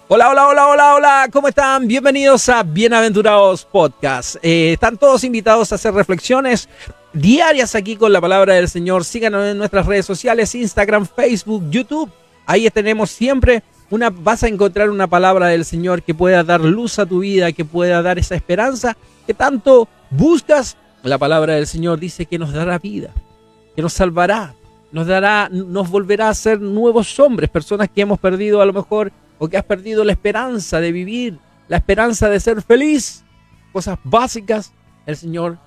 Hola, hola, hola, hola, hola, ¿cómo están? Bienvenidos a Bienaventurados Podcast. Están todos invitados a hacer reflexiones diarias aquí con la palabra del Señor. Síganos en nuestras redes sociales, Instagram, Facebook, YouTube. Ahí tenemos siempre vas a encontrar una palabra del Señor que pueda dar luz a tu vida, que pueda dar esa esperanza que tanto buscas. La palabra del Señor dice que nos dará vida, que nos salvará, nos volverá a ser nuevos hombres, personas que hemos perdido a lo mejor o que has perdido la esperanza de vivir, la esperanza de ser feliz. Cosas básicas, el Señor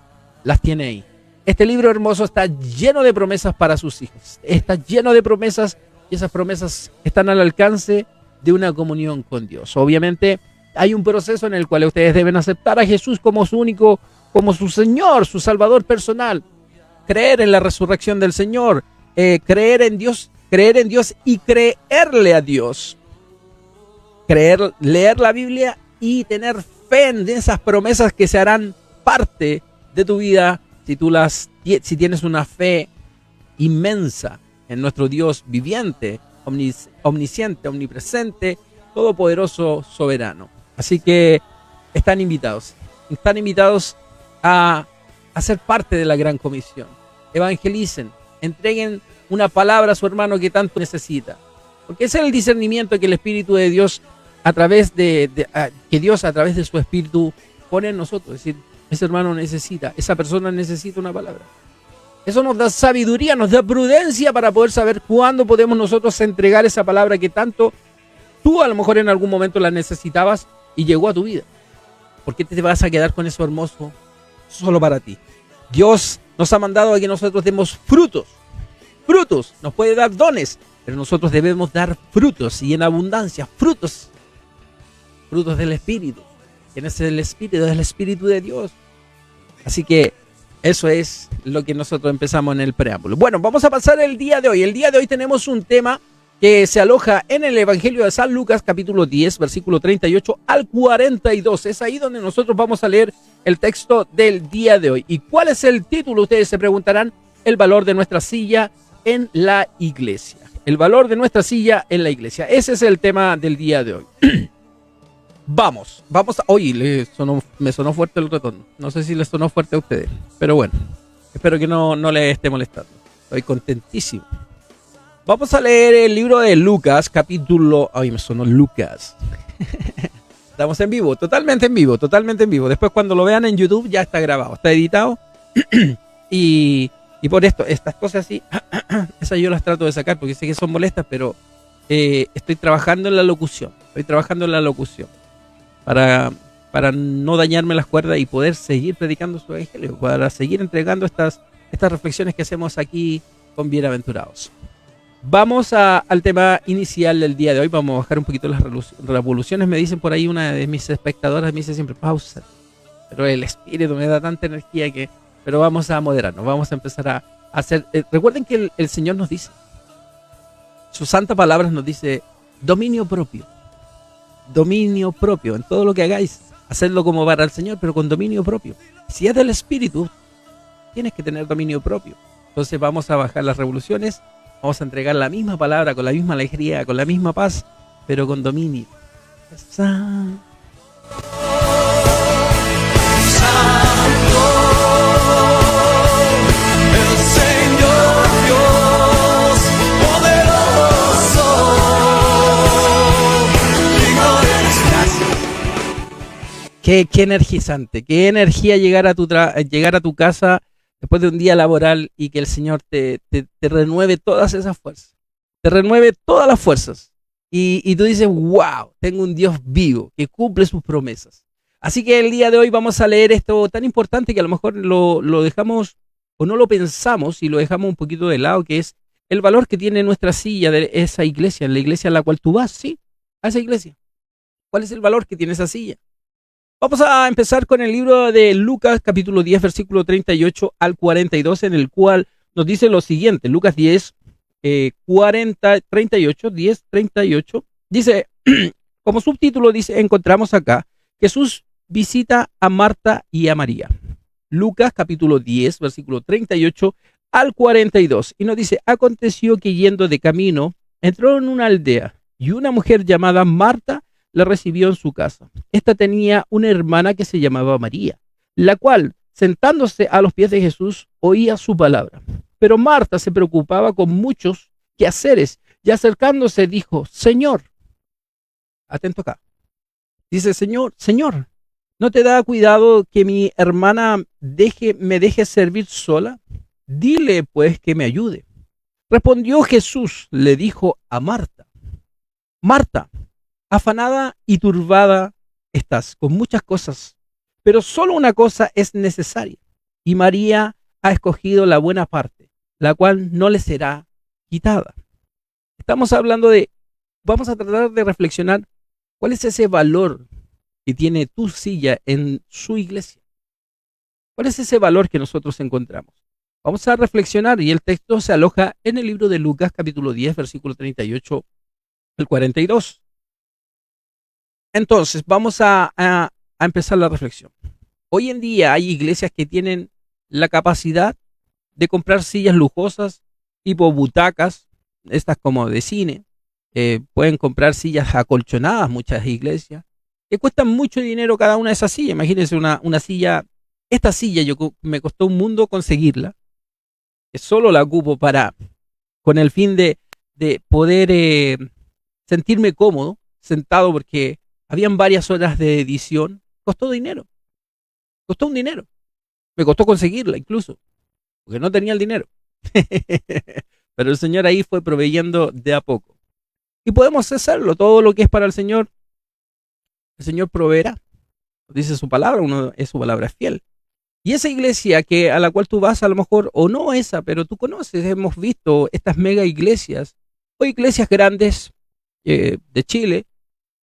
las tiene ahí. Este libro hermoso está lleno de promesas para sus hijos. Está lleno de promesas y esas promesas están al alcance de una comunión con Dios. Obviamente hay un proceso en el cual ustedes deben aceptar a Jesús como su único, como su Señor, su Salvador personal. Creer en la resurrección del Señor, creer en Dios y creerle a Dios. Leer la Biblia y tener fe en esas promesas que se harán parte de tu vida si tienes una fe inmensa en nuestro Dios viviente, omnisciente, omnipresente, todopoderoso, soberano. Así que están invitados a ser parte de la gran comisión. Evangelicen, entreguen una palabra a su hermano que tanto necesita, porque ese es el discernimiento que el Espíritu de Dios que Dios a través de su Espíritu pone en nosotros. Es decir, ese hermano esa persona necesita una palabra. Eso nos da sabiduría, nos da prudencia para poder saber cuándo podemos nosotros entregar esa palabra que tanto tú a lo mejor en algún momento la necesitabas y llegó a tu vida. ¿Por qué te vas a quedar con eso hermoso solo para ti? Dios nos ha mandado a que nosotros demos frutos. Frutos, nos puede dar dones, pero nosotros debemos dar frutos y en abundancia, frutos del Espíritu. ¿Quién es el Espíritu? Es el Espíritu de Dios. Así que eso es lo que nosotros empezamos en el preámbulo. Bueno, vamos a pasar el día de hoy. El día de hoy tenemos un tema que se aloja en el Evangelio de San Lucas, capítulo 10, versículo 38 al 42. Es ahí donde nosotros vamos a leer el texto del día de hoy. ¿Y cuál es el título? Ustedes se preguntarán. El valor de nuestra silla en la iglesia. El valor de nuestra silla en la iglesia. Ese es el tema del día de hoy. Vamos Oye, me sonó fuerte el retorno. No sé si les sonó fuerte a ustedes, pero bueno, espero que no les esté molestando. Estoy contentísimo. Vamos a leer el libro de Lucas, capítulo... Ay, me sonó Lucas. Estamos en vivo, totalmente en vivo. Después cuando lo vean en YouTube ya está grabado, está editado. y por estas cosas así, esas yo las trato de sacar porque sé que son molestas, pero estoy trabajando en la locución. Para no dañarme las cuerdas y poder seguir predicando su evangelio, para seguir entregando estas reflexiones que hacemos aquí con Bienaventurados. Vamos al tema inicial del día de hoy. Vamos a bajar un poquito las revoluciones. Me dicen por ahí una de mis espectadoras, me dice siempre pausa, pero el espíritu me da tanta energía pero vamos a moderarnos, vamos a empezar a hacer. Recuerden que el Señor nos dice, sus santas palabras nos dice dominio propio en todo lo que hagáis, hacedlo como para el Señor, pero con dominio propio. Si es del Espíritu, tienes que tener dominio propio. Entonces vamos a bajar las revoluciones, vamos a entregar la misma palabra con la misma alegría, con la misma paz, pero con dominio. Qué energizante, qué energía llegar a tu casa después de un día laboral y que el Señor te renueve todas esas fuerzas, te renueve todas las fuerzas y tú dices, wow, tengo un Dios vivo que cumple sus promesas. Así que el día de hoy vamos a leer esto tan importante que a lo mejor lo dejamos o no lo pensamos y lo dejamos un poquito de lado, que es el valor que tiene nuestra silla de esa iglesia, la iglesia a la cual tú vas, ¿sí? A esa iglesia. ¿Cuál es el valor que tiene esa silla? Vamos a empezar con el libro de Lucas, capítulo 10, versículo 38 al 42, en el cual nos dice lo siguiente. Lucas 10, 38, dice, como subtítulo dice, encontramos acá, Jesús visita a Marta y a María. Lucas, capítulo 10, versículo 38 al 42, y nos dice, aconteció que yendo de camino, entró en una aldea, y una mujer llamada Marta la recibió en su casa. Esta tenía una hermana que se llamaba María, la cual, sentándose a los pies de Jesús, oía su palabra. Pero Marta se preocupaba con muchos quehaceres y acercándose dijo, Señor, atento acá, dice, Señor, ¿no te da cuidado que mi hermana me deje servir sola? Dile pues que me ayude. Respondió Jesús, le dijo a Marta, Marta, afanada y turbada estás con muchas cosas, pero solo una cosa es necesaria, y María ha escogido la buena parte, la cual no le será quitada. Estamos hablando vamos a tratar de reflexionar cuál es ese valor que tiene tu silla en su iglesia. ¿Cuál es ese valor que nosotros encontramos? Vamos a reflexionar y el texto se aloja en el libro de Lucas capítulo 10, versículo 38 al 42. Entonces, vamos a empezar la reflexión. Hoy en día hay iglesias que tienen la capacidad de comprar sillas lujosas, tipo butacas, estas como de cine. Pueden comprar sillas acolchonadas, muchas iglesias, que cuestan mucho dinero cada una de esas sillas. Imagínense una silla, esta silla me costó un mundo conseguirla, que solo la ocupo con el fin de poder sentirme cómodo, sentado, porque habían varias horas de edición. Costó dinero, costó un dinero. Me costó conseguirla incluso, porque no tenía el dinero. Pero el Señor ahí fue proveyendo de a poco. Y podemos hacerlo, todo lo que es para el Señor proveerá. Dice su palabra, su palabra es fiel. Y esa iglesia a la cual tú vas, a lo mejor, o no esa, pero tú conoces, hemos visto estas mega iglesias, o iglesias grandes de Chile,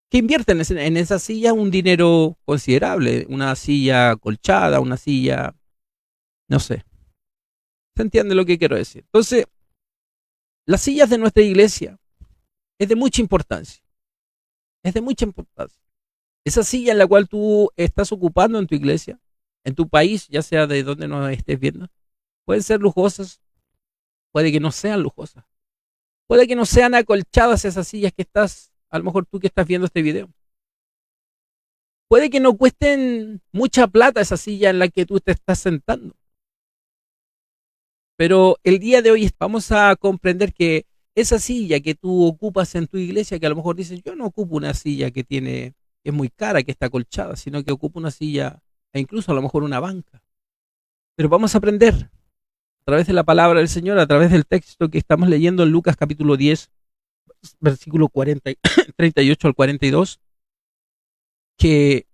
que invierten en esa silla un dinero considerable, una silla colchada, una silla, no sé. ¿Se entiende lo que quiero decir? Entonces, las sillas de nuestra iglesia es de mucha importancia. Es de mucha importancia. Esa silla en la cual tú estás ocupando en tu iglesia, en tu país, ya sea de donde nos estés viendo, pueden ser lujosas, puede que no sean lujosas, puede que no sean acolchadas esas sillas que estás, a lo mejor tú que estás viendo este video. Puede que no cuesten mucha plata esa silla en la que tú te estás sentando. Pero el día de hoy vamos a comprender que esa silla que tú ocupas en tu iglesia, que a lo mejor dices, yo no ocupo una silla que es muy cara, que está acolchada, sino que ocupo una silla e incluso a lo mejor una banca. Pero vamos a aprender a través de la palabra del Señor, a través del texto que estamos leyendo en Lucas capítulo 10, versículo 38 al 42, que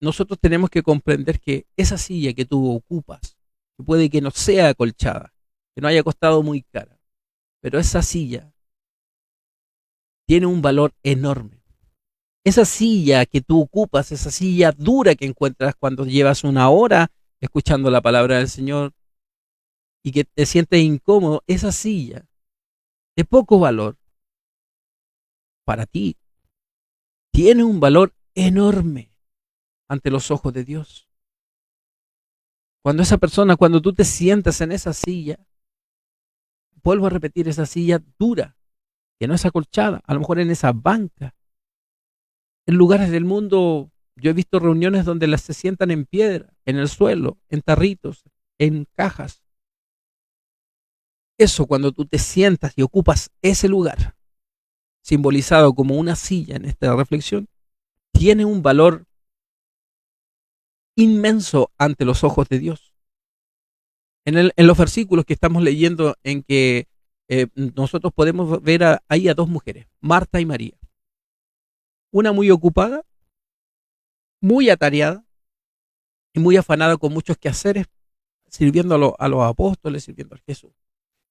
nosotros tenemos que comprender que esa silla que tú ocupas, que puede que no sea acolchada, que no haya costado muy cara, pero esa silla tiene un valor enorme. Esa silla que tú ocupas, esa silla dura que encuentras cuando llevas una hora escuchando la palabra del Señor y que te sientes incómodo, esa silla de poco valor para ti tiene un valor enorme ante los ojos de Dios. Cuando tú te sientas en esa silla, vuelvo a repetir, esa silla dura, que no es acolchada, a lo mejor en esa banca. En lugares del mundo, yo he visto reuniones donde las se sientan en piedra, en el suelo, en tarritos, en cajas. Eso, cuando tú te sientas y ocupas ese lugar, simbolizado como una silla en esta reflexión, tiene un valor inmenso ante los ojos de Dios. En los versículos que estamos leyendo, en que nosotros podemos ver ahí a dos mujeres, Marta y María. Una muy ocupada, muy atareada y muy afanada con muchos quehaceres, sirviendo a los apóstoles, sirviendo a Jesús.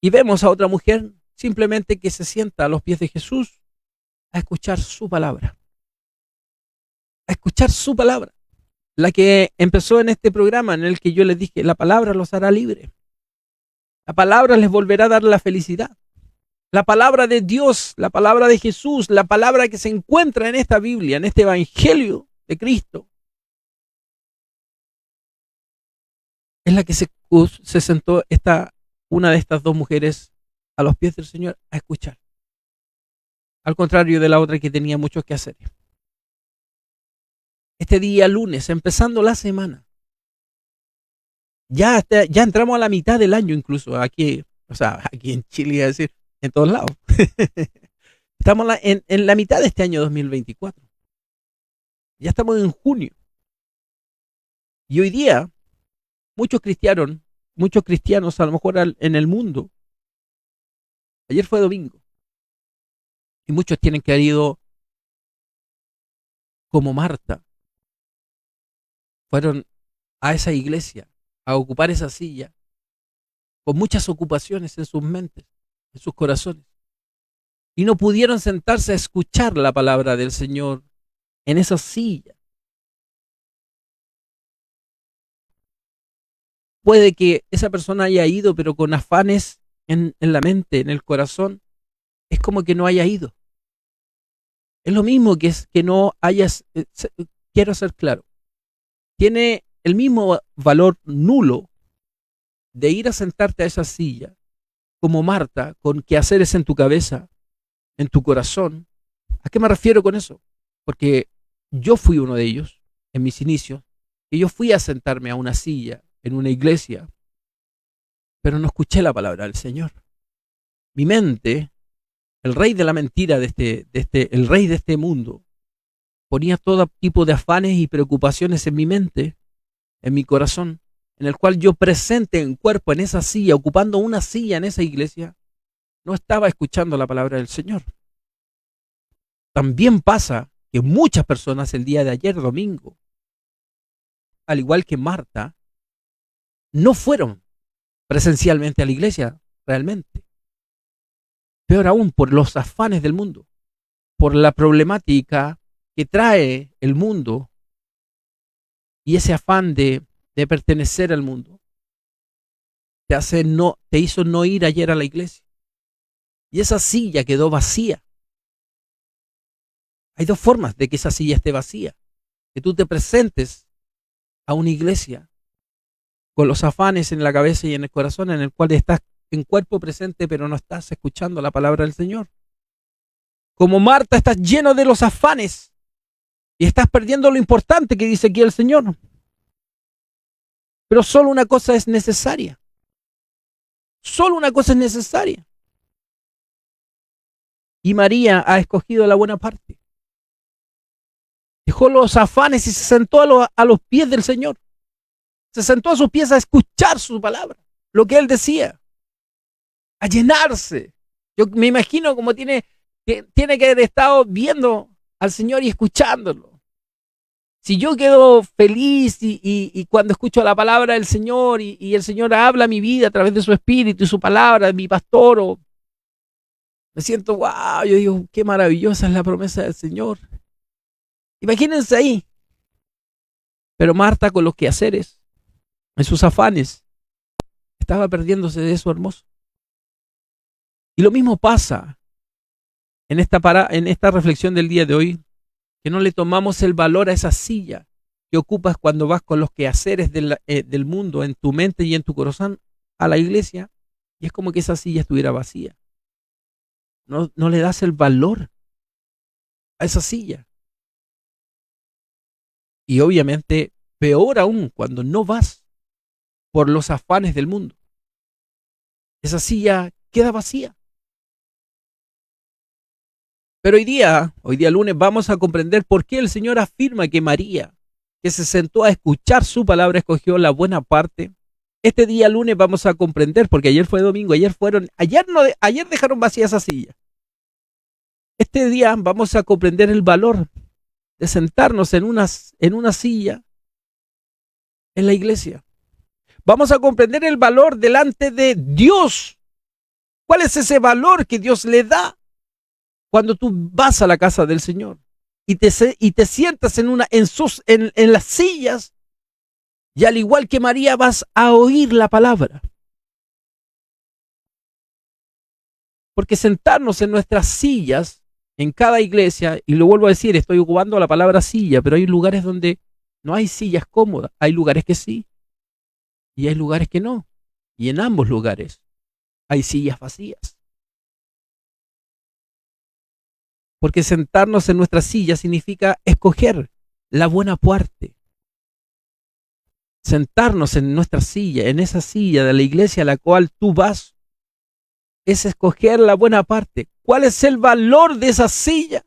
Y vemos a otra mujer simplemente que se sienta a los pies de Jesús a escuchar su palabra. A escuchar su palabra. La que empezó en este programa en el que yo les dije, la palabra los hará libres. La palabra les volverá a dar la felicidad. La palabra de Dios, la palabra de Jesús, la palabra que se encuentra en esta Biblia, en este Evangelio de Cristo, es la que se sentó una de estas dos mujeres a los pies del Señor a escuchar. Al contrario de la otra que tenía muchos que hacer. este día lunes, empezando la semana. Ya entramos a la mitad del año incluso, aquí, o sea, aquí en Chile, es decir, en todos lados. Estamos en la mitad de este año 2024. Ya estamos en junio. Y hoy día, muchos cristianos a lo mejor en el mundo, ayer fue domingo, y muchos tienen que haber ido como Marta, fueron a esa iglesia, a ocupar esa silla, con muchas ocupaciones en sus mentes, en sus corazones, y no pudieron sentarse a escuchar la palabra del Señor en esa silla. Puede que esa persona haya ido, pero con afanes en la mente, en el corazón, es como que no haya ido. Es lo mismo que no hayas, quiero ser claro, tiene el mismo valor nulo de ir a sentarte a esa silla, como Marta, con quehaceres en tu cabeza, en tu corazón. ¿A qué me refiero con eso? Porque yo fui uno de ellos en mis inicios, y yo fui a sentarme a una silla en una iglesia, pero no escuché la palabra del Señor. Mi mente, el rey de la mentira el rey de este mundo, ponía todo tipo de afanes y preocupaciones en mi mente, en mi corazón, en el cual yo presente en cuerpo en esa silla, ocupando una silla en esa iglesia, no estaba escuchando la palabra del Señor. También pasa que muchas personas el día de ayer, domingo, al igual que Marta, no fueron presencialmente a la iglesia, realmente. Peor aún, por los afanes del mundo, por la problemática que trae el mundo y ese afán de pertenecer al mundo, te hizo no ir ayer a la iglesia. Y esa silla quedó vacía. Hay dos formas de que esa silla esté vacía. Que tú te presentes a una iglesia con los afanes en la cabeza y en el corazón, en el cual estás en cuerpo presente, pero no estás escuchando la palabra del Señor. Como Marta, estás lleno de los afanes y estás perdiendo lo importante que dice aquí el Señor. Pero solo una cosa es necesaria. Solo una cosa es necesaria. Y María ha escogido la buena parte. Dejó los afanes y se sentó a los pies del Señor. Se sentó a sus pies a escuchar su palabra, lo que él decía, a llenarse. Yo me imagino como tiene que haber estado viendo al Señor y escuchándolo. Si yo quedo feliz y cuando escucho la palabra del Señor y el Señor habla a mi vida a través de su espíritu y su palabra, mi pastor, me siento, wow, yo digo, qué maravillosa es la promesa del Señor. Imagínense ahí. Pero Marta, con los quehaceres, en sus afanes, estaba perdiéndose de eso hermoso. Y lo mismo pasa en esta reflexión del día de hoy, que no le tomamos el valor a esa silla que ocupas cuando vas con los quehaceres del mundo en tu mente y en tu corazón a la iglesia, y es como que esa silla estuviera vacía. No le das el valor a esa silla. Y obviamente, peor aún, cuando no vas por los afanes del mundo, esa silla queda vacía. Pero hoy día lunes, vamos a comprender por qué el Señor afirma que María, que se sentó a escuchar su palabra, escogió la buena parte. Este día lunes vamos a comprender, porque ayer fue domingo, ayer dejaron vacía esa silla. Este día vamos a comprender el valor de sentarnos en una silla en la iglesia. Vamos a comprender el valor delante de Dios. ¿Cuál es ese valor que Dios le da cuando tú vas a la casa del Señor y te sientas en las sillas, y al igual que María vas a oír la palabra? Porque sentarnos en nuestras sillas en cada iglesia, y lo vuelvo a decir, estoy ocupando la palabra silla, pero hay lugares donde no hay sillas cómodas, hay lugares que sí y hay lugares que no, y en ambos lugares hay sillas vacías. Porque sentarnos en nuestra silla significa escoger la buena parte. Sentarnos en nuestra silla, en esa silla de la iglesia a la cual tú vas, es escoger la buena parte. ¿Cuál es el valor de esa silla?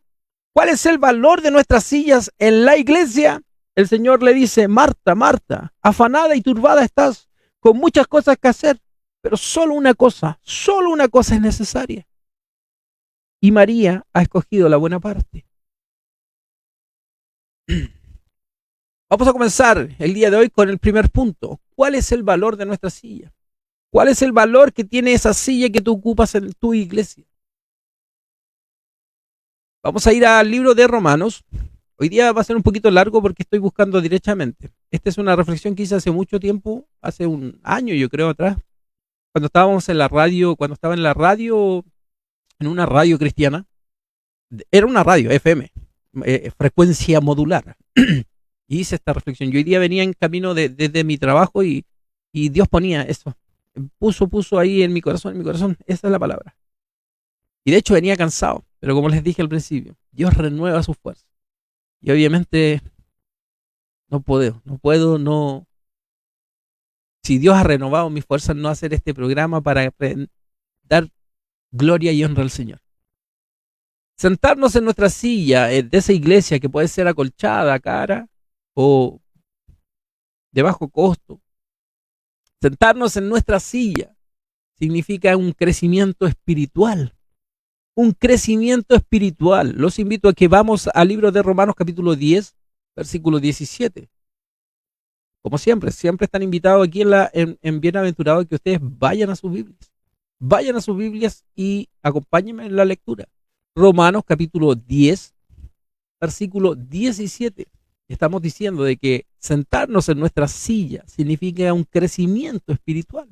¿Cuál es el valor de nuestras sillas en la iglesia? El Señor le dice: Marta, Marta, afanada y turbada estás, con muchas cosas que hacer, pero solo una cosa es necesaria. Y María ha escogido la buena parte. Vamos a comenzar el día de hoy con el primer punto. ¿Cuál es el valor de nuestra silla? ¿Cuál es el valor que tiene esa silla que tú ocupas en tu iglesia? Vamos a ir al libro de Romanos. Hoy día va a ser un poquito largo porque estoy buscando directamente. Esta es una reflexión que hice hace mucho tiempo, hace un año yo creo atrás, cuando estábamos en la radio, cuando estaba en la radio, en una radio cristiana. Era una radio FM, frecuencia modular. Y hice esta reflexión. Yo hoy día venía en camino desde mi trabajo y Dios ponía eso. Puso ahí en mi corazón, esa es la palabra. Y de hecho venía cansado, pero como les dije al principio, Dios renueva sus fuerzas. Y obviamente no puedo. Si Dios ha renovado mis fuerzas, no hacer este programa para dar gloria y honra al Señor. Sentarnos en nuestra silla de esa iglesia que puede ser acolchada, cara o de bajo costo. Sentarnos en nuestra silla significa un crecimiento espiritual. Un crecimiento espiritual. Los invito a que vamos al libro de Romanos capítulo 10, versículo 17. Como siempre están invitados aquí en Bienaventurado que ustedes vayan a sus Biblias. Vayan a sus Biblias y acompáñenme en la lectura. Romanos capítulo 10, versículo 17. Estamos diciendo de que sentarnos en nuestra silla significa un crecimiento espiritual.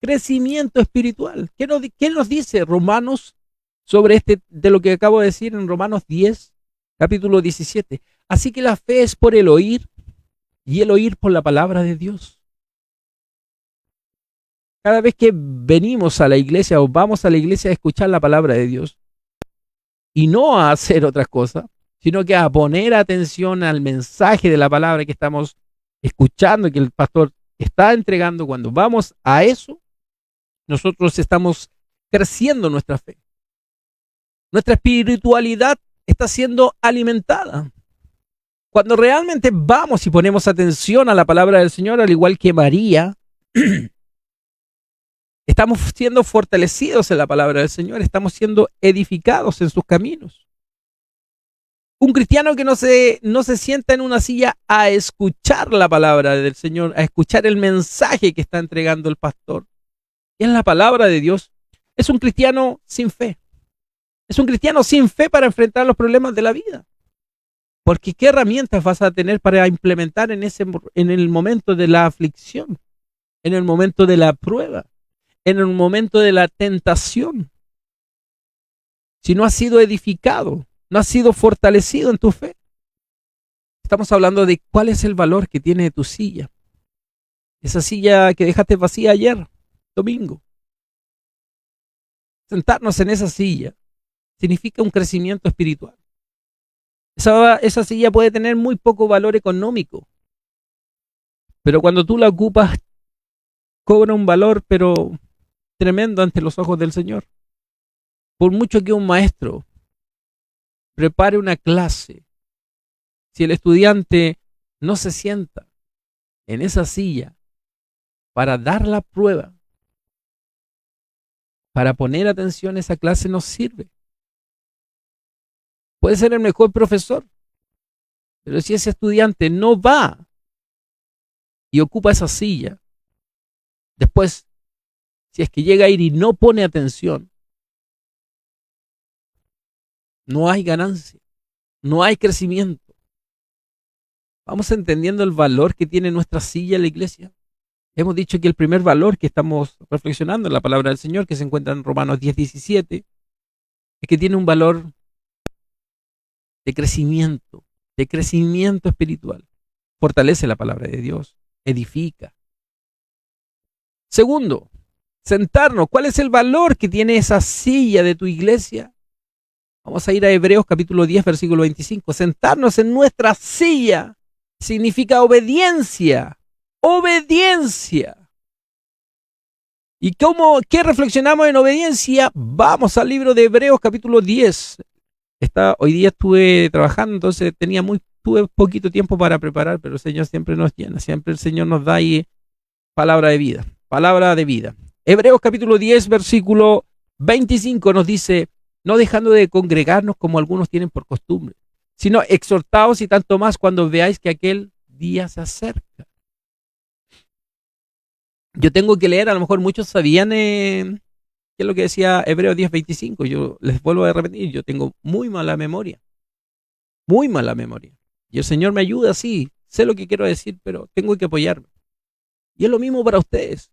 Crecimiento espiritual. ¿Qué nos dice Romanos sobre de lo que acabo de decir en Romanos 10, capítulo 17? Así que la fe es por el oír y el oír por la palabra de Dios. Cada vez que venimos a la iglesia o vamos a la iglesia a escuchar la palabra de Dios y no a hacer otras cosas, sino que a poner atención al mensaje de la palabra que estamos escuchando, que el pastor está entregando, cuando vamos a eso, nosotros estamos creciendo nuestra fe. Nuestra espiritualidad está siendo alimentada. Cuando realmente vamos y ponemos atención a la palabra del Señor, al igual que María, estamos siendo fortalecidos en la palabra del Señor, estamos siendo edificados en sus caminos. Un cristiano que no se sienta en una silla a escuchar la palabra del Señor, a escuchar el mensaje que está entregando el pastor, y en la palabra de Dios, es un cristiano sin fe. Es un cristiano sin fe para enfrentar los problemas de la vida. Porque ¿qué herramientas vas a tener para implementar en el momento de la aflicción, en el momento de la prueba, en el momento de la tentación? Si no has sido edificado, no has sido fortalecido en tu fe. Estamos hablando de cuál es el valor que tiene tu silla. Esa silla que dejaste vacía ayer, domingo. Sentarnos en esa silla significa un crecimiento espiritual. Esa silla puede tener muy poco valor económico, pero cuando tú la ocupas, cobra un valor, pero tremendo ante los ojos del Señor. Por mucho que un maestro prepare una clase, si el estudiante no se sienta en esa silla para dar la prueba, para poner atención, esa clase no sirve. Puede ser el mejor profesor, pero si ese estudiante no va y ocupa esa silla, después, si es que llega a ir y no pone atención, no hay ganancia, no hay crecimiento. Vamos entendiendo el valor que tiene nuestra silla en la iglesia. Hemos dicho que el primer valor que estamos reflexionando en la palabra del Señor, que se encuentra en Romanos 10:17, es que tiene un valor de crecimiento espiritual. Fortalece la palabra de Dios, edifica. Segundo, sentarnos. ¿Cuál es el valor que tiene esa silla de tu iglesia? Vamos a ir a Hebreos capítulo 10, versículo 25. Sentarnos en nuestra silla significa obediencia. Obediencia. ¿Y qué reflexionamos en obediencia? Vamos al libro de Hebreos capítulo 10. Hoy día estuve trabajando, entonces tuve poquito tiempo para preparar, pero el Señor siempre nos llena, siempre el Señor nos da ahí palabra de vida, palabra de vida. Hebreos capítulo 10, versículo 25 nos dice, no dejando de congregarnos como algunos tienen por costumbre, sino exhortaos y tanto más cuando veáis que aquel día se acerca. Yo tengo que leer, a lo mejor muchos sabían qué es lo que decía Hebreos 10, 25. Yo les vuelvo a repetir, yo tengo muy mala memoria, muy mala memoria. Y el Señor me ayuda, sí, sé lo que quiero decir, pero tengo que apoyarme. Y es lo mismo para ustedes.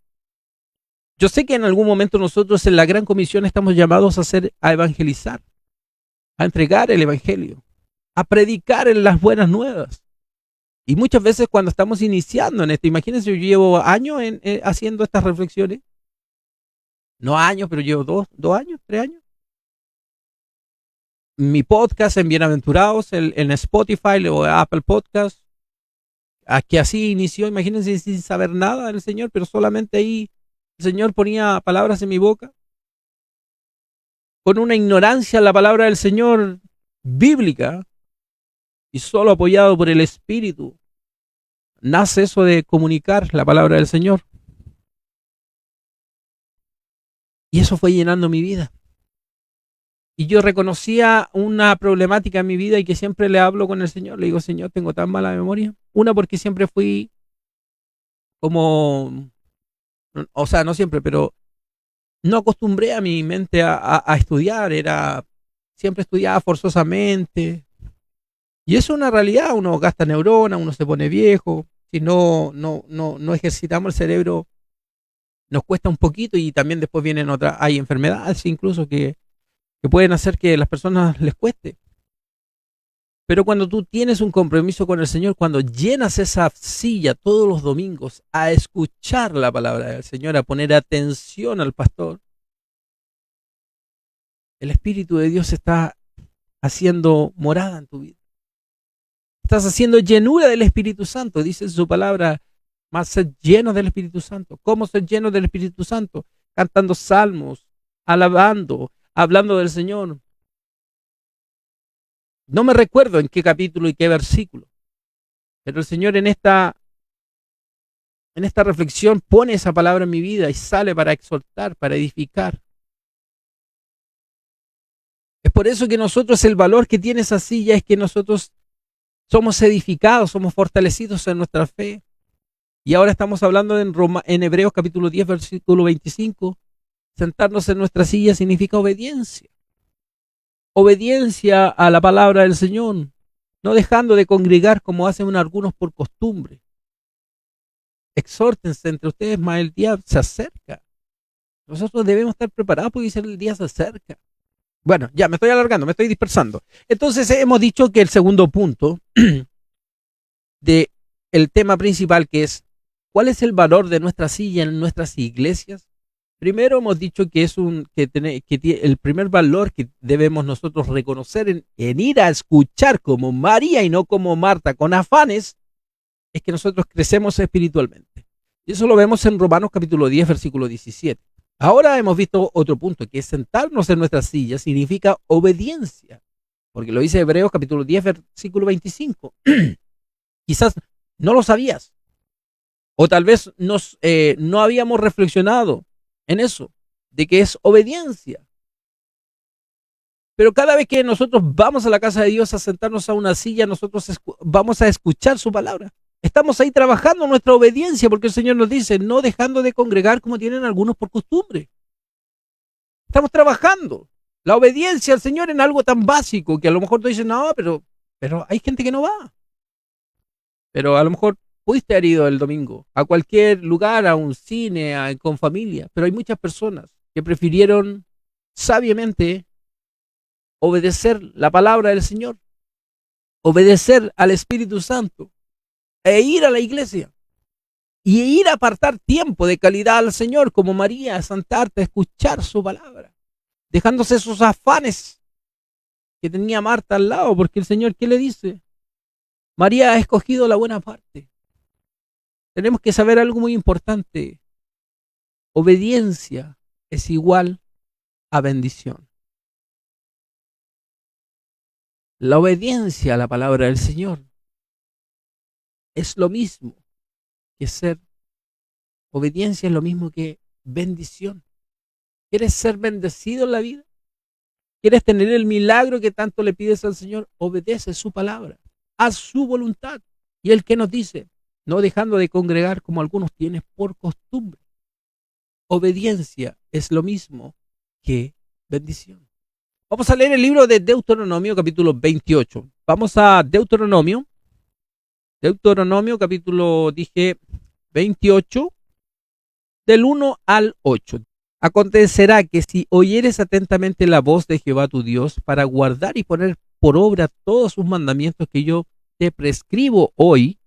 Yo sé que en algún momento nosotros en la Gran Comisión estamos llamados a evangelizar, a entregar el Evangelio, a predicar en las buenas nuevas. Y muchas veces cuando estamos iniciando en esto, imagínense, yo llevo años haciendo estas reflexiones. No años, pero llevo dos años, 3 años. Mi podcast en Bienaventurados, en Spotify o Apple Podcast, que así inició, imagínense, sin saber nada del Señor, pero solamente ahí el Señor ponía palabras en mi boca, con una ignorancia en la palabra del Señor bíblica, y solo apoyado por el Espíritu, nace eso de comunicar la palabra del Señor. Y eso fue llenando mi vida. Y yo reconocía una problemática en mi vida y que siempre le hablo con el Señor. Le digo, Señor, tengo tan mala memoria. Una, porque siempre fui como, o sea, no siempre, pero no acostumbré a mi mente a estudiar. Siempre estudiaba forzosamente. Y eso es una realidad. Uno gasta neuronas, uno se pone viejo. Si no ejercitamos el cerebro, nos cuesta un poquito, y también después hay enfermedades incluso que pueden hacer que a las personas les cueste. Pero cuando tú tienes un compromiso con el Señor, cuando llenas esa silla todos los domingos a escuchar la palabra del Señor, a poner atención al pastor, el Espíritu de Dios está haciendo morada en tu vida. Estás haciendo llenura del Espíritu Santo, dice en su palabra, más ser llenos del Espíritu Santo. ¿Cómo ser llenos del Espíritu Santo? Cantando salmos, alabando, hablando del Señor. No me recuerdo en qué capítulo y qué versículo, pero el Señor en esta reflexión pone esa palabra en mi vida y sale para exhortar, para edificar. Es por eso que nosotros, el valor que tiene esa silla es que nosotros somos edificados, somos fortalecidos en nuestra fe. Y ahora estamos hablando en Hebreos capítulo 10, versículo 25. Sentarnos en nuestra silla significa obediencia. Obediencia a la palabra del Señor, no dejando de congregar como hacen algunos por costumbre. Exhórtense entre ustedes, más el día se acerca. Nosotros debemos estar preparados porque el día se acerca. Bueno, ya me estoy alargando, me estoy dispersando. Entonces hemos dicho que el segundo punto de el tema principal, que es ¿cuál es el valor de nuestra silla en nuestras iglesias? Primero hemos dicho que el primer valor que debemos nosotros reconocer en ir a escuchar como María y no como Marta con afanes, es que nosotros crecemos espiritualmente. Y eso lo vemos en Romanos capítulo 10, versículo 17. Ahora hemos visto otro punto, que es sentarnos en nuestra silla significa obediencia, porque lo dice Hebreos capítulo 10, versículo 25. Quizás no lo sabías, o tal vez no habíamos reflexionado en eso, de que es obediencia. Pero cada vez que nosotros vamos a la casa de Dios a sentarnos a una silla, nosotros vamos a escuchar su palabra. Estamos ahí trabajando nuestra obediencia, porque el Señor nos dice, no dejando de congregar como tienen algunos por costumbre. Estamos trabajando la obediencia al Señor en algo tan básico que a lo mejor tú dices, no, pero hay gente que no va. Pero a lo mejor pudiste haber ido el domingo a cualquier lugar, a un cine, con familia, pero hay muchas personas que prefirieron sabiamente obedecer la palabra del Señor, obedecer al Espíritu Santo e ir a la iglesia y ir a apartar tiempo de calidad al Señor, como María, a sentarte a escuchar su palabra, dejándose sus afanes que tenía a Marta al lado, porque el Señor, ¿qué le dice? María ha escogido la buena parte. Tenemos que saber algo muy importante. Obediencia es igual a bendición. La obediencia a la palabra del Señor es lo mismo que ser. Obediencia es lo mismo que bendición. ¿Quieres ser bendecido en la vida? ¿Quieres tener el milagro que tanto le pides al Señor? Obedece su palabra, haz su voluntad. Y Él, ¿qué nos dice? No dejando de congregar como algunos tienen por costumbre. Obediencia es lo mismo que bendición. Vamos a leer el libro de Deuteronomio, capítulo 28. Vamos a Deuteronomio. Deuteronomio, capítulo, 28, del 1 al 8. Acontecerá que si oyeres atentamente la voz de Jehová tu Dios para guardar y poner por obra todos sus mandamientos que yo te prescribo hoy,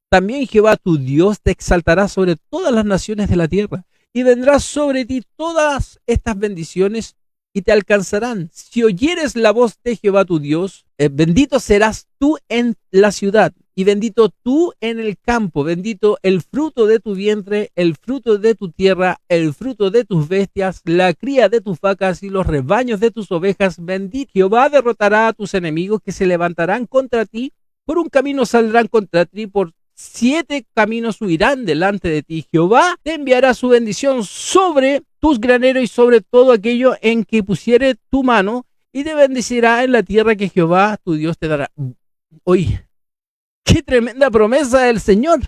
también Jehová tu Dios te exaltará sobre todas las naciones de la tierra y vendrán sobre ti todas estas bendiciones y te alcanzarán. Si oyeres la voz de Jehová tu Dios, bendito serás tú en la ciudad y bendito tú en el campo, bendito el fruto de tu vientre, el fruto de tu tierra, el fruto de tus bestias, la cría de tus vacas y los rebaños de tus ovejas. Bendito Jehová derrotará a tus enemigos que se levantarán contra ti. Por un camino saldrán contra ti, por 7 caminos huirán delante de ti. Jehová te enviará su bendición sobre tus graneros y sobre todo aquello en que pusiere tu mano, y te bendecirá en la tierra que Jehová tu Dios te dará. Oye, qué tremenda promesa del Señor.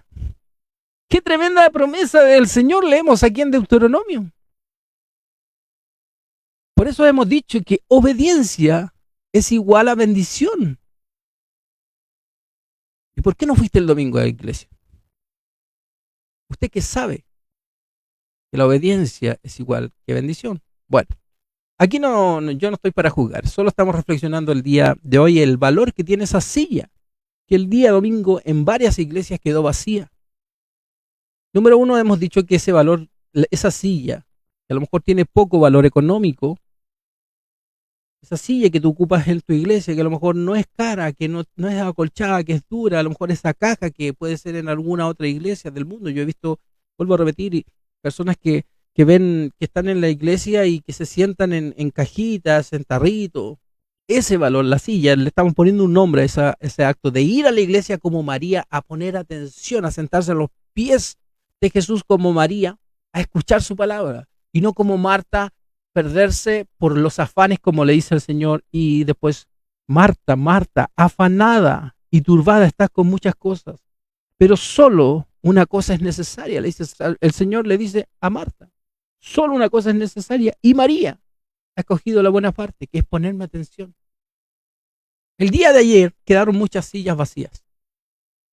Qué tremenda promesa del Señor leemos aquí en Deuteronomio. Por eso hemos dicho que obediencia es igual a bendición. ¿Y por qué no fuiste el domingo a la iglesia? Usted que sabe que la obediencia es igual que bendición. Bueno, aquí yo no estoy para juzgar, solo estamos reflexionando el día de hoy el valor que tiene esa silla, que el día domingo en varias iglesias quedó vacía. Número uno, hemos dicho que ese valor, esa silla, que a lo mejor tiene poco valor económico, esa silla que tú ocupas en tu iglesia, que a lo mejor no es cara, que no es acolchada, que es dura, a lo mejor esa caja que puede ser en alguna otra iglesia del mundo. Yo he visto, vuelvo a repetir, personas que ven, que están en la iglesia y que se sientan en cajitas, en tarritos. Ese valor, la silla, le estamos poniendo un nombre a ese acto de ir a la iglesia como María, a poner atención, a sentarse a los pies de Jesús como María, a escuchar su palabra, y no como Marta, perderse por los afanes, como le dice el Señor, y después, Marta, Marta, afanada y turbada estás con muchas cosas, pero solo una cosa es necesaria, le dice el Señor, le dice a Marta, solo una cosa es necesaria, y María ha escogido la buena parte, que es ponerme atención. El día de ayer quedaron muchas sillas vacías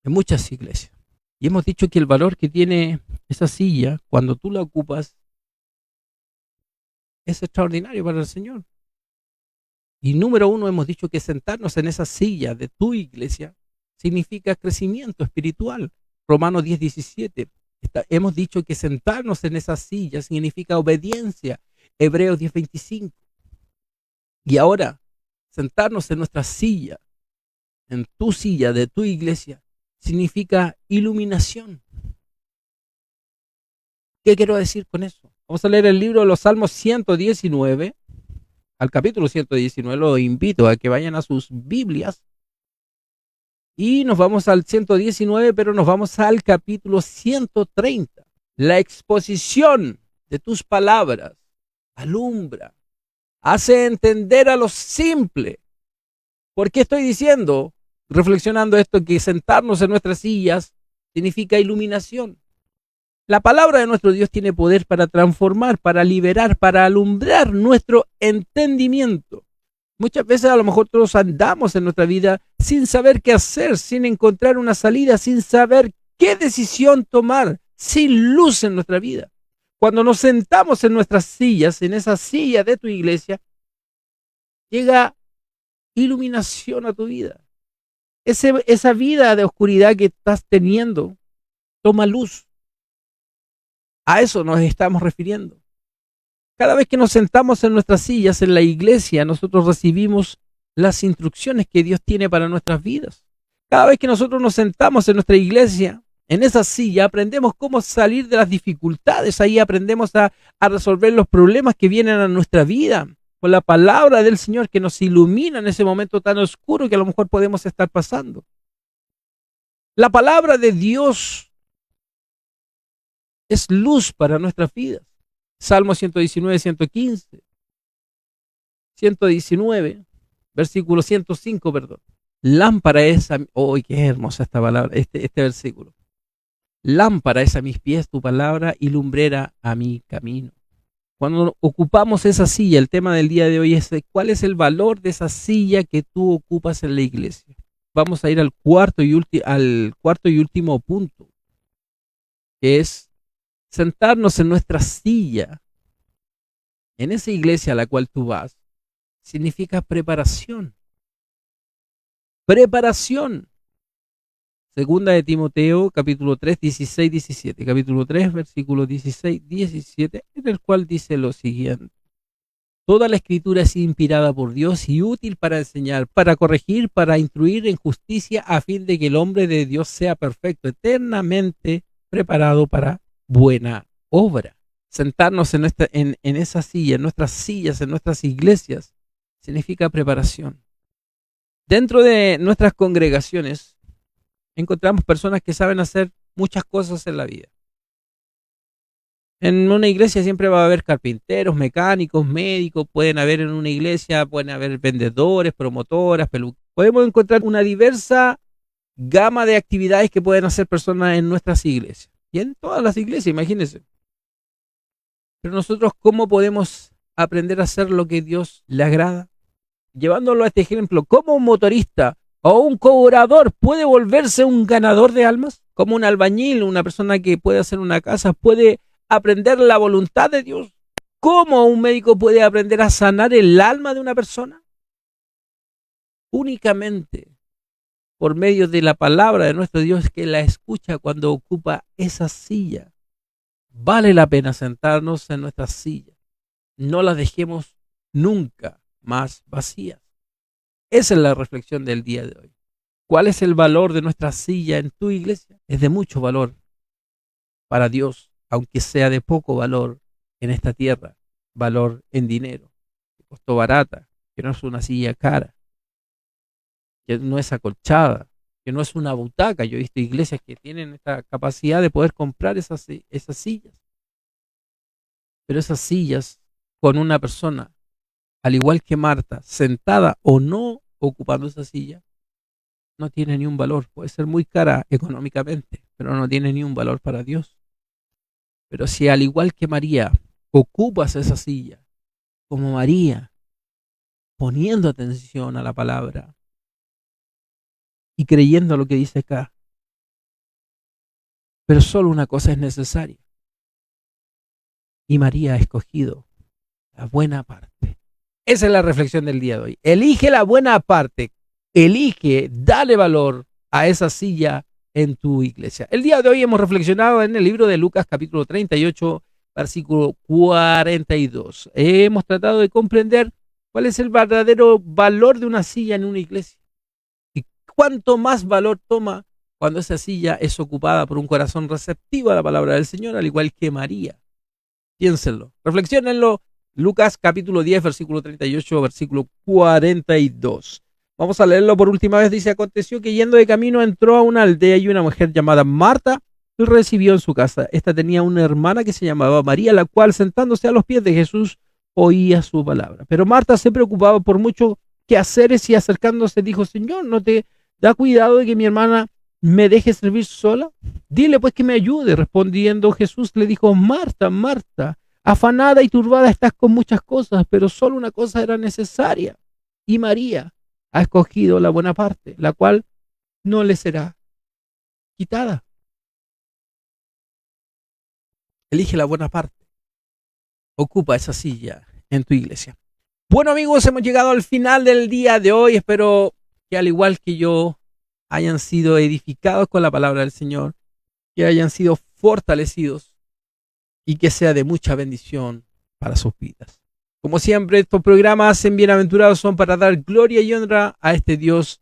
en muchas iglesias, y hemos dicho que el valor que tiene esa silla cuando tú la ocupas es extraordinario para el Señor. Y número uno, hemos dicho que sentarnos en esa silla de tu iglesia significa crecimiento espiritual. Romanos 10:17. Hemos dicho que sentarnos en esa silla significa obediencia. Hebreos 10:25. Y ahora, sentarnos en nuestra silla, en tu silla de tu iglesia, significa iluminación. ¿Qué quiero decir con eso? Vamos a leer el libro de los Salmos 119, al capítulo 119. Los invito a que vayan a sus Biblias y nos vamos al 119, pero nos vamos al capítulo 130. La exposición de tus palabras alumbra, hace entender a los simples. ¿Por qué estoy diciendo, reflexionando esto, que sentarnos en nuestras sillas significa iluminación? La palabra de nuestro Dios tiene poder para transformar, para liberar, para alumbrar nuestro entendimiento. Muchas veces a lo mejor todos andamos en nuestra vida sin saber qué hacer, sin encontrar una salida, sin saber qué decisión tomar, sin luz en nuestra vida. Cuando nos sentamos en nuestras sillas, en esa silla de tu iglesia, llega iluminación a tu vida. Esa vida de oscuridad que estás teniendo toma luz. A eso nos estamos refiriendo. Cada vez que nos sentamos en nuestras sillas en la iglesia, nosotros recibimos las instrucciones que Dios tiene para nuestras vidas. Cada vez que nosotros nos sentamos en nuestra iglesia, en esa silla, aprendemos cómo salir de las dificultades. Ahí aprendemos a resolver los problemas que vienen a nuestra vida con la palabra del Señor que nos ilumina en ese momento tan oscuro que a lo mejor podemos estar pasando. La palabra de Dios es luz para nuestras vidas. Salmo 119, 115. 119, versículo 105, perdón. Lámpara es a... ¡Oh, qué hermosa esta palabra, este versículo! Lámpara es a mis pies tu palabra y lumbrera a mi camino. Cuando ocupamos esa silla, el tema del día de hoy es ¿cuál es el valor de esa silla que tú ocupas en la iglesia? Vamos a ir al cuarto y último punto, que es sentarnos en nuestra silla, en esa iglesia a la cual tú vas, significa preparación. Preparación. Segunda de Timoteo, capítulo 3, 16, 17. Capítulo 3, versículo 16, 17, en el cual dice lo siguiente. Toda la escritura es inspirada por Dios y útil para enseñar, para corregir, para instruir en justicia, a fin de que el hombre de Dios sea perfecto, eternamente preparado para buena obra. Sentarnos en esa silla, en nuestras sillas, en nuestras iglesias, significa preparación. Dentro de nuestras congregaciones, encontramos personas que saben hacer muchas cosas en la vida. En una iglesia siempre va a haber carpinteros, mecánicos, médicos, pueden haber en una iglesia, pueden haber vendedores, promotoras, peluqueros. Podemos encontrar una diversa gama de actividades que pueden hacer personas en nuestras iglesias. Y en todas las iglesias, imagínense. Pero nosotros, ¿cómo podemos aprender a hacer lo que Dios le agrada? Llevándolo a este ejemplo, ¿cómo un motorista o un cobrador puede volverse un ganador de almas? Como un albañil, una persona que puede hacer una casa, puede aprender la voluntad de Dios. ¿Cómo un médico puede aprender a sanar el alma de una persona? Únicamente por medio de la palabra de nuestro Dios, que la escucha cuando ocupa esa silla. Vale la pena sentarnos en nuestra silla. No la dejemos nunca más vacías. Esa es la reflexión del día de hoy. ¿Cuál es el valor de nuestra silla en tu iglesia? Es de mucho valor para Dios, aunque sea de poco valor en esta tierra, valor en dinero, que costó barata, que no es una silla cara, que no es acolchada, que no es una butaca. Yo he visto iglesias que tienen esta capacidad de poder comprar esas sillas. Pero esas sillas con una persona, al igual que Marta, sentada o no ocupando esa silla, no tiene ni un valor. Puede ser muy cara económicamente, pero no tiene ni un valor para Dios. Pero si al igual que María ocupas esa silla, como María, poniendo atención a la palabra y creyendo lo que dice acá, pero solo una cosa es necesaria. Y María ha escogido la buena parte. Esa es la reflexión del día de hoy. Elige la buena parte. Elige, dale valor a esa silla en tu iglesia. El día de hoy hemos reflexionado en el libro de Lucas, capítulo 38, versículo 42. Hemos tratado de comprender cuál es el verdadero valor de una silla en una iglesia. Y cuánto más valor toma cuando esa silla es ocupada por un corazón receptivo a la palabra del Señor, al igual que María. Piénsenlo, reflexionenlo. Lucas capítulo 10, versículo 38, versículo 42. Vamos a leerlo por última vez. Dice: aconteció que yendo de camino entró a una aldea y una mujer llamada Marta lo recibió en su casa. Esta tenía una hermana que se llamaba María, la cual sentándose a los pies de Jesús oía su palabra. Pero Marta se preocupaba por mucho quehaceres y acercándose dijo: Señor, ¿no te da cuidado de que mi hermana me deje servir sola? Dile pues que me ayude. Respondiendo Jesús le dijo: Marta, Marta, afanada y turbada estás con muchas cosas, pero solo una cosa era necesaria. Y María ha escogido la buena parte, la cual no le será quitada. Elige la buena parte. Ocupa esa silla en tu iglesia. Bueno, amigos, hemos llegado al final del día de hoy. Espero que al igual que yo hayan sido edificados con la palabra del Señor, que hayan sido fortalecidos y que sea de mucha bendición para sus vidas. Como siempre, estos programas en Bienaventurados son para dar gloria y honra a este Dios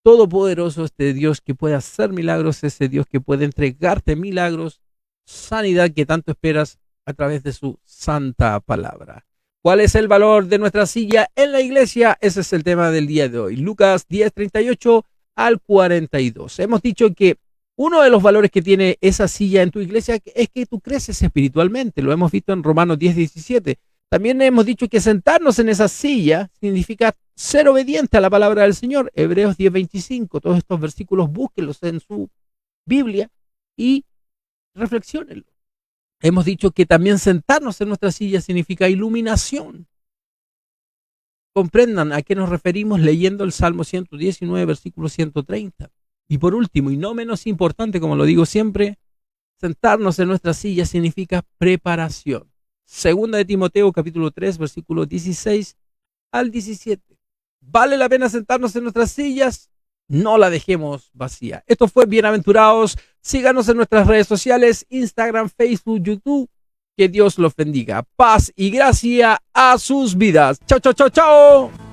todopoderoso, este Dios que puede hacer milagros, ese Dios que puede entregarte milagros, sanidad que tanto esperas a través de su santa palabra. ¿Cuál es el valor de nuestra silla en la iglesia? Ese es el tema del día de hoy. Lucas 10:38 al 42. Hemos dicho que uno de los valores que tiene esa silla en tu iglesia es que tú creces espiritualmente. Lo hemos visto en Romanos 10:17. También hemos dicho que sentarnos en esa silla significa ser obediente a la palabra del Señor. Hebreos 10:25. Todos estos versículos búsquenlos en su Biblia y reflexionenlo. Hemos dicho que también sentarnos en nuestra silla significa iluminación. Comprendan a qué nos referimos leyendo el Salmo 119, versículo 130. Y por último, y no menos importante, como lo digo siempre, sentarnos en nuestra silla significa preparación. Segunda de Timoteo, capítulo 3, versículo 16 al 17. ¿Vale la pena sentarnos en nuestras sillas? No la dejemos vacía. Esto fue Bienaventurados. Síganos en nuestras redes sociales, Instagram, Facebook, YouTube. Que Dios los bendiga. Paz y gracia a sus vidas. Chao, chao, chao, chao.